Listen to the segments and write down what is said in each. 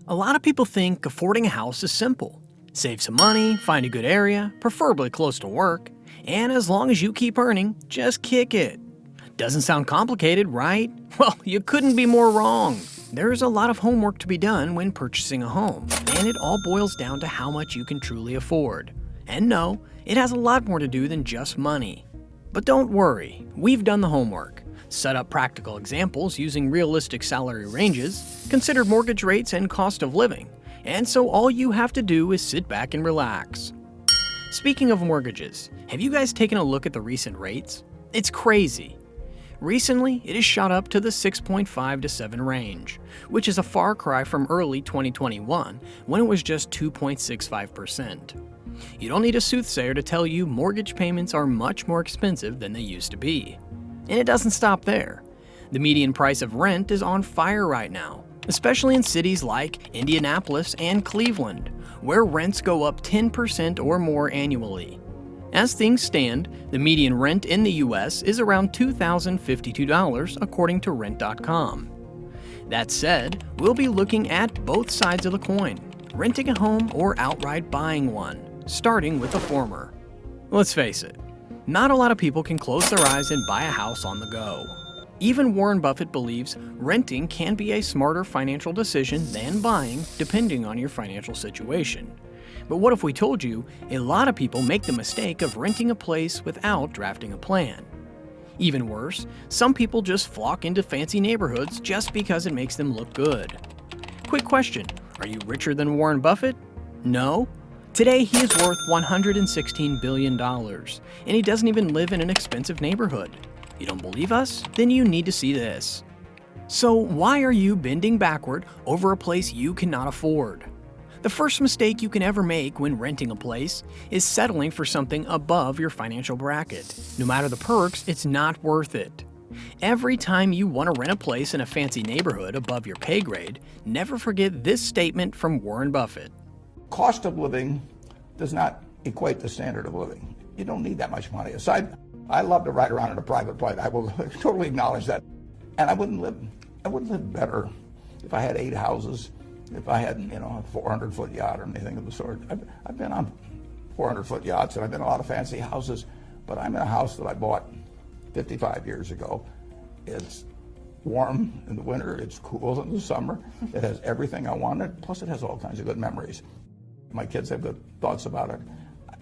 A lot of people think affording a house is simple. Save some money, find a good area, preferably close to work, and as long as you keep earning, just kick it. Doesn't sound complicated, right? Well, you couldn't be more wrong. There's a lot of homework to be done when purchasing a home, and it all boils down to how much you can truly afford. And no, it has a lot more to do than just money. But don't worry, we've done the homework. Set up practical examples using realistic salary ranges, considered mortgage rates and cost of living, and so all you have to do is sit back and relax. Speaking of mortgages, have you guys taken a look at the recent rates? It's crazy. Recently, it has shot up to the 6.5 to 7 range, which is a far cry from early 2021 when it was just 2.65%. You don't need a soothsayer to tell you mortgage payments are much more expensive than they used to be. And it doesn't stop there. The median price of rent is on fire right now, especially in cities like Indianapolis and Cleveland, where rents go up 10% or more annually. As things stand, the median rent in the US is around $2,052 according to Rent.com. That said, we'll be looking at both sides of the coin, renting a home or outright buying one, starting with the former. Let's face it, not a lot of people can close their eyes and buy a house on the go. Even Warren Buffett believes renting can be a smarter financial decision than buying, depending on your financial situation. But what if we told you a lot of people make the mistake of renting a place without drafting a plan? Even worse, some people just flock into fancy neighborhoods just because it makes them look good. Quick question, are you richer than Warren Buffett? No? Today he is worth $116 billion, and he doesn't even live in an expensive neighborhood. You don't believe us? Then you need to see this. So why are you bending backward over a place you cannot afford? The first mistake you can ever make when renting a place is settling for something above your financial bracket. No matter the perks, it's not worth it. Every time you want to rent a place in a fancy neighborhood above your pay grade, never forget this statement from Warren Buffett. Cost of living does not equate to standard of living. You don't need that much money. Aside, I love to ride around in a private plane. I will totally acknowledge that. And I wouldn't live better if I had 8 houses, if I had, a 400-foot yacht or anything of the sort. I've been on 400-foot yachts and I've been in a lot of fancy houses, but I'm in a house that I bought 55 years ago. It's warm in the winter, it's cool in the summer, it has everything I wanted, plus it has all kinds of good memories. My kids have good thoughts about it.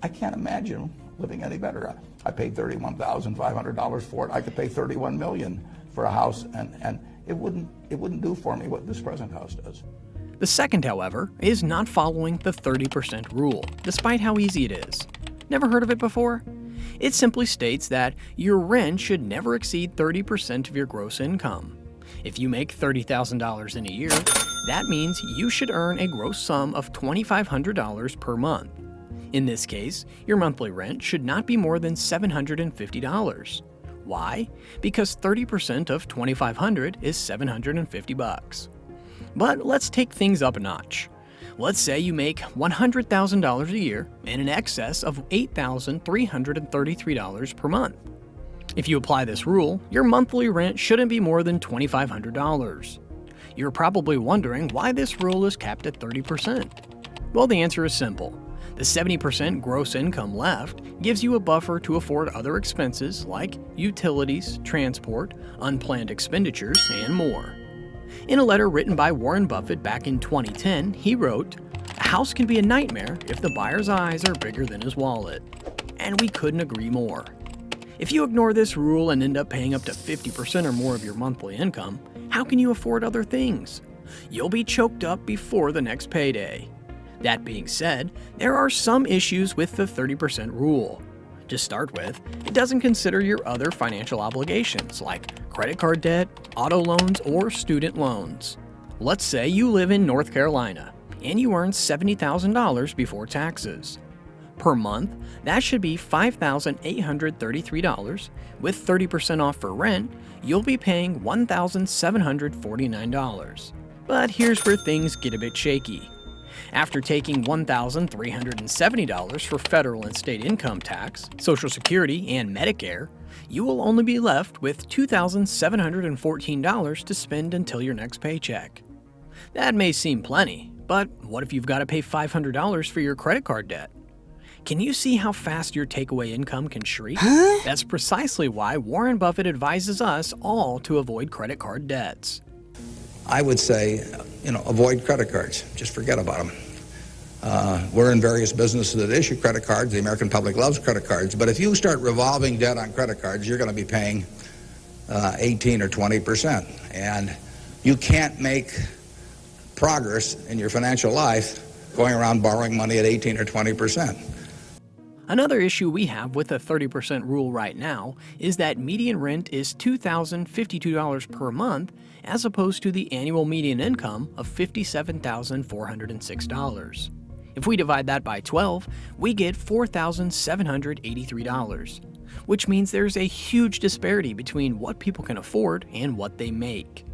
I can't imagine living any better. I paid $31,500 for it. I could pay $31 million for a house, and it wouldn't do for me what this present house does. The second, however, is not following the 30% rule, despite how easy it is. Never heard of it before? It simply states that your rent should never exceed 30% of your gross income. If you make $30,000 in a year, that means you should earn a gross sum of $2,500 per month. In this case, your monthly rent should not be more than $750. Why? Because 30% of $2,500 is $750. But let's take things up a notch. Let's say you make $100,000 a year and in excess of $8,333 per month. If you apply this rule, your monthly rent shouldn't be more than $2,500. You're probably wondering why this rule is capped at 30%. Well, the answer is simple. The 70% gross income left gives you a buffer to afford other expenses like utilities, transport, unplanned expenditures, and more. In a letter written by Warren Buffett back in 2010, he wrote, "A house can be a nightmare if the buyer's eyes are bigger than his wallet." And we couldn't agree more. If you ignore this rule and end up paying up to 50% or more of your monthly income, how can you afford other things? You'll be choked up before the next payday. That being said, there are some issues with the 30% rule. To start with, it doesn't consider your other financial obligations like credit card debt, auto loans, or student loans. Let's say you live in North Carolina and you earn $70,000 before taxes. Per month, that should be $5,833. With 30% off for rent, you'll be paying $1,749. But here's where things get a bit shaky. After taking $1,370 for federal and state income tax, Social Security, and Medicare, you will only be left with $2,714 to spend until your next paycheck. That may seem plenty, But what if you've got to pay $500 for your credit card debt? Can you see how fast your takeaway income can shrink? That's precisely why Warren Buffett advises us all to avoid credit card debts. I would say, avoid credit cards. Just forget about them. We're in various businesses that issue credit cards. The American public loves credit cards. But if you start revolving debt on credit cards, you're going to be paying 18 or 20%. And you can't make progress in your financial life going around borrowing money at 18 or 20%. Another issue we have with the 30% rule right now is that median rent is $2,052 per month as opposed to the annual median income of $57,406. If we divide that by 12, we get $4,783, which means there's a huge disparity between what people can afford and what they make.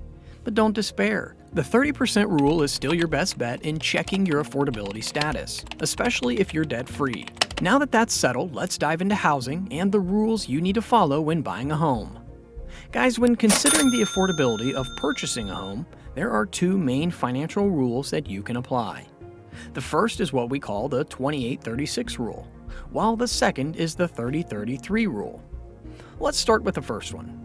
But don't despair. The 30% rule is still your best bet in checking your affordability status, especially if you're debt-free. Now that that's settled, let's dive into housing and the rules you need to follow when buying a home. Guys, when considering the affordability of purchasing a home, there are two main financial rules that you can apply. The first is what we call the 28-36 rule, while the second is the 30-33 rule. Let's start with the first one.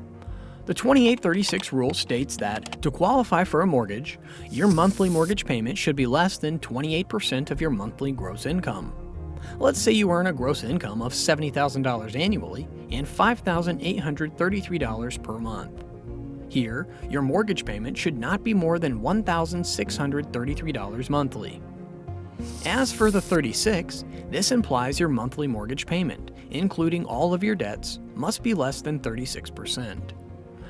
The 28-36 rule states that to qualify for a mortgage, your monthly mortgage payment should be less than 28% of your monthly gross income. Let's say you earn a gross income of $70,000 annually and $5,833 per month. Here, your mortgage payment should not be more than $1,633 monthly. As for the 36, this implies your monthly mortgage payment, including all of your debts, must be less than 36%.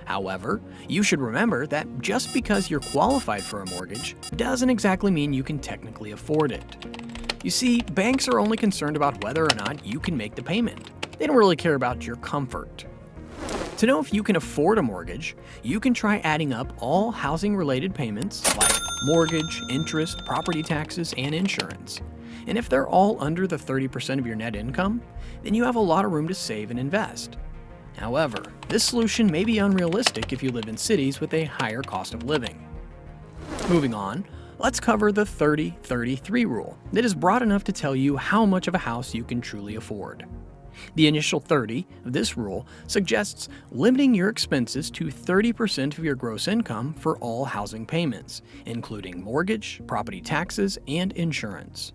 However, you should remember that just because you're qualified for a mortgage doesn't exactly mean you can technically afford it. You see, banks are only concerned about whether or not you can make the payment. They don't really care about your comfort. To know if you can afford a mortgage, you can try adding up all housing-related payments like mortgage, interest, property taxes, and insurance. And if they're all under the 30% of your net income, then you have a lot of room to save and invest. However, this solution may be unrealistic if you live in cities with a higher cost of living. Moving on, let's cover the 30-33 rule that is broad enough to tell you how much of a house you can truly afford. The initial 30 of this rule suggests limiting your expenses to 30% of your gross income for all housing payments, including mortgage, property taxes, and insurance.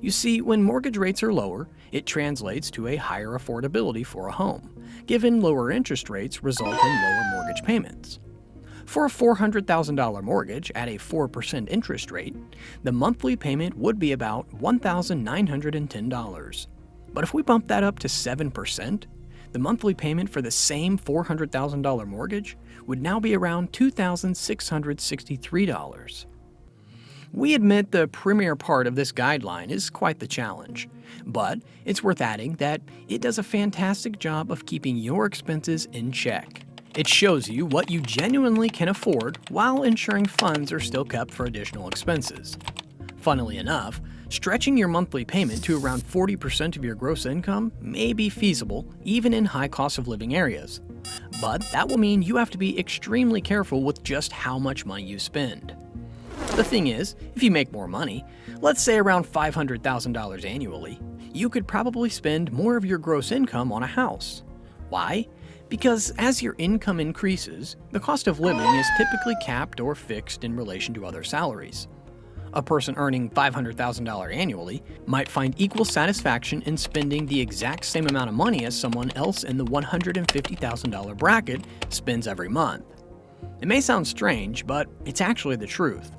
You see, when mortgage rates are lower, it translates to a higher affordability for a home, given lower interest rates result in lower mortgage payments. For a $400,000 mortgage at a 4% interest rate, the monthly payment would be about $1,910. But if we bump that up to 7%, the monthly payment for the same $400,000 mortgage would now be around $2,663. We admit the premier part of this guideline is quite the challenge, but it's worth adding that it does a fantastic job of keeping your expenses in check. It shows you what you genuinely can afford while ensuring funds are still kept for additional expenses. Funnily enough, stretching your monthly payment to around 40% of your gross income may be feasible even in high cost of living areas, but that will mean you have to be extremely careful with just how much money you spend. The thing is, if you make more money, let's say around $500,000 annually, you could probably spend more of your gross income on a house. Why? Because as your income increases, the cost of living is typically capped or fixed in relation to other salaries. A person earning $500,000 annually might find equal satisfaction in spending the exact same amount of money as someone else in the $150,000 bracket spends every month. It may sound strange, but it's actually the truth.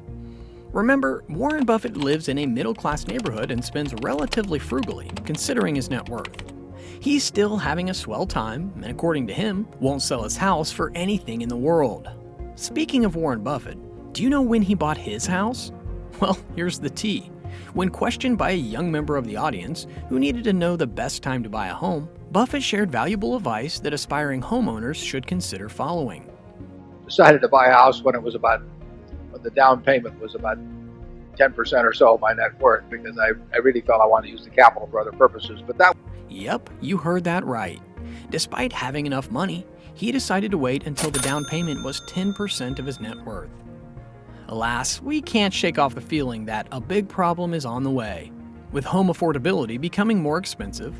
Remember, Warren Buffett lives in a middle-class neighborhood and spends relatively frugally, considering his net worth. He's still having a swell time, and according to him, won't sell his house for anything in the world. Speaking of Warren Buffett, do you know when he bought his house? Well, here's the tea. When questioned by a young member of the audience who needed to know the best time to buy a home, Buffett shared valuable advice that aspiring homeowners should consider following. Decided to buy a house when the down payment was about 10% or so of my net worth, because I really felt I wanted to use the capital for other purposes. Yep, you heard that right. Despite having enough money, he decided to wait until the down payment was 10% of his net worth. Alas, we can't shake off the feeling that a big problem is on the way. With home affordability becoming more expensive,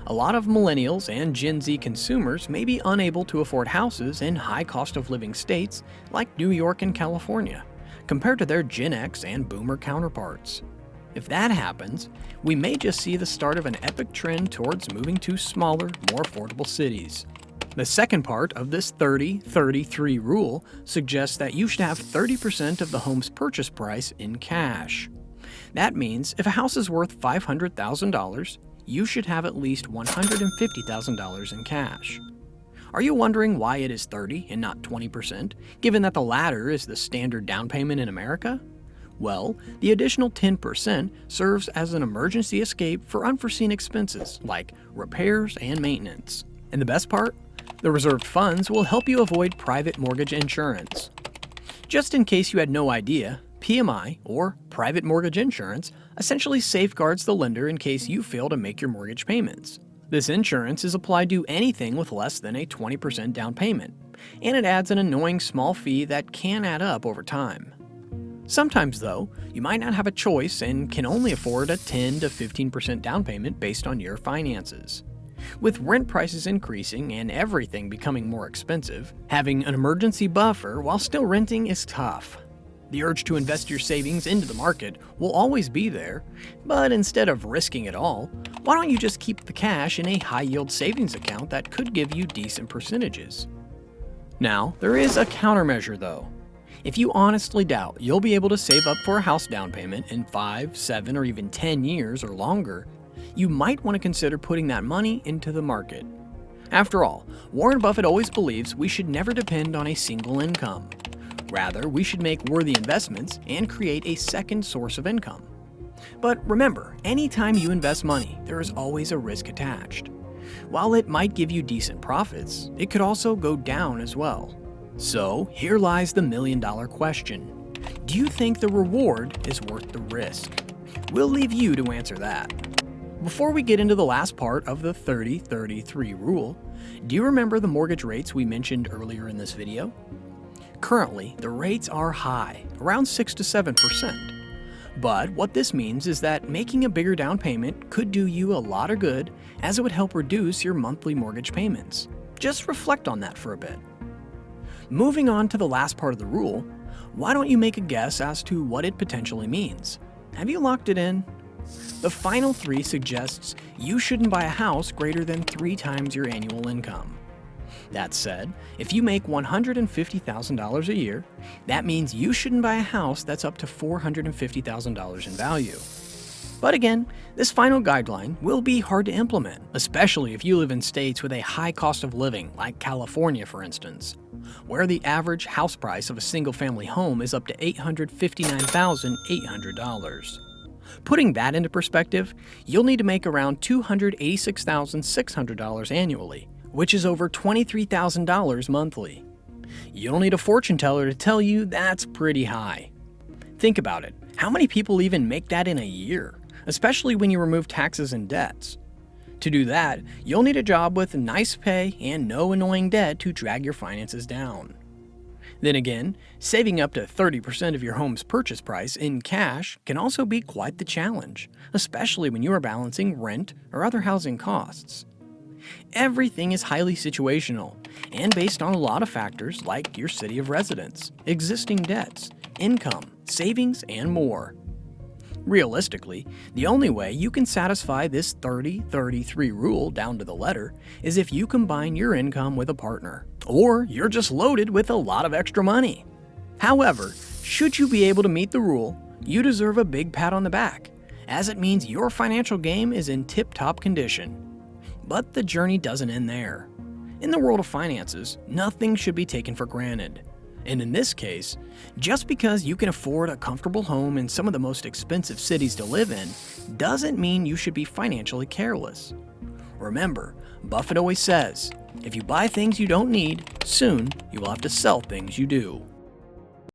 a lot of millennials and Gen Z consumers may be unable to afford houses in high cost of living states like New York and California, compared to their Gen X and Boomer counterparts. If that happens, we may just see the start of an epic trend towards moving to smaller, more affordable cities. The second part of this 30-33 rule suggests that you should have 30% of the home's purchase price in cash. That means if a house is worth $500,000, you should have at least $150,000 in cash. Are you wondering why it is 30 and not 20%, given that the latter is the standard down payment in America? Well, the additional 10% serves as an emergency escape for unforeseen expenses like repairs and maintenance. And the best part? The reserved funds will help you avoid private mortgage insurance. Just in case you had no idea, PMI, or private mortgage insurance, essentially safeguards the lender in case you fail to make your mortgage payments. This insurance is applied to anything with less than a 20% down payment, and it adds an annoying small fee that can add up over time. Sometimes, though, you might not have a choice and can only afford a 10 to 15% down payment based on your finances. With rent prices increasing and everything becoming more expensive, having an emergency buffer while still renting is tough. The urge to invest your savings into the market will always be there, but instead of risking it all, why don't you just keep the cash in a high-yield savings account that could give you decent percentages? Now, there is a countermeasure though. If you honestly doubt you'll be able to save up for a house down payment in 5, 7, or even 10 years or longer, you might want to consider putting that money into the market. After all, Warren Buffett always believes we should never depend on a single income. Rather, we should make worthy investments and create a second source of income. But remember, anytime you invest money, there is always a risk attached. While it might give you decent profits, it could also go down as well. So, here lies the million-dollar question. Do you think the reward is worth the risk? We'll leave you to answer that. Before we get into the last part of the 30-33 rule, do you remember the mortgage rates we mentioned earlier in this video? Currently, the rates are high, around 6 to 7%. But what this means is that making a bigger down payment could do you a lot of good, as it would help reduce your monthly mortgage payments. Just reflect on that for a bit. Moving on to the last part of the rule, why don't you make a guess as to what it potentially means? Have you locked it in? The final 3 suggests you shouldn't buy a house greater than 3 times your annual income. That said, if you make $150,000 a year, that means you shouldn't buy a house that's up to $450,000 in value. But again, this final guideline will be hard to implement, especially if you live in states with a high cost of living, like California for instance, where the average house price of a single-family home is up to $859,800. Putting that into perspective, you'll need to make around $286,600 annually, which is over $23,000 monthly. You don't need a fortune teller to tell you that's pretty high. Think about it. How many people even make that in a year, especially when you remove taxes and debts? To do that, you'll need a job with nice pay and no annoying debt to drag your finances down. Then again, saving up to 30% of your home's purchase price in cash can also be quite the challenge, especially when you are balancing rent or other housing costs. Everything is highly situational and based on a lot of factors like your city of residence, existing debts, income, savings, and more. Realistically, the only way you can satisfy this 30-33 rule down to the letter is if you combine your income with a partner, or you're just loaded with a lot of extra money. However, should you be able to meet the rule, you deserve a big pat on the back, as it means your financial game is in tip-top condition. But the journey doesn't end there. In the world of finances, nothing should be taken for granted. And in this case, just because you can afford a comfortable home in some of the most expensive cities to live in, doesn't mean you should be financially careless. Remember, Buffett always says, if you buy things you don't need, soon you will have to sell things you do.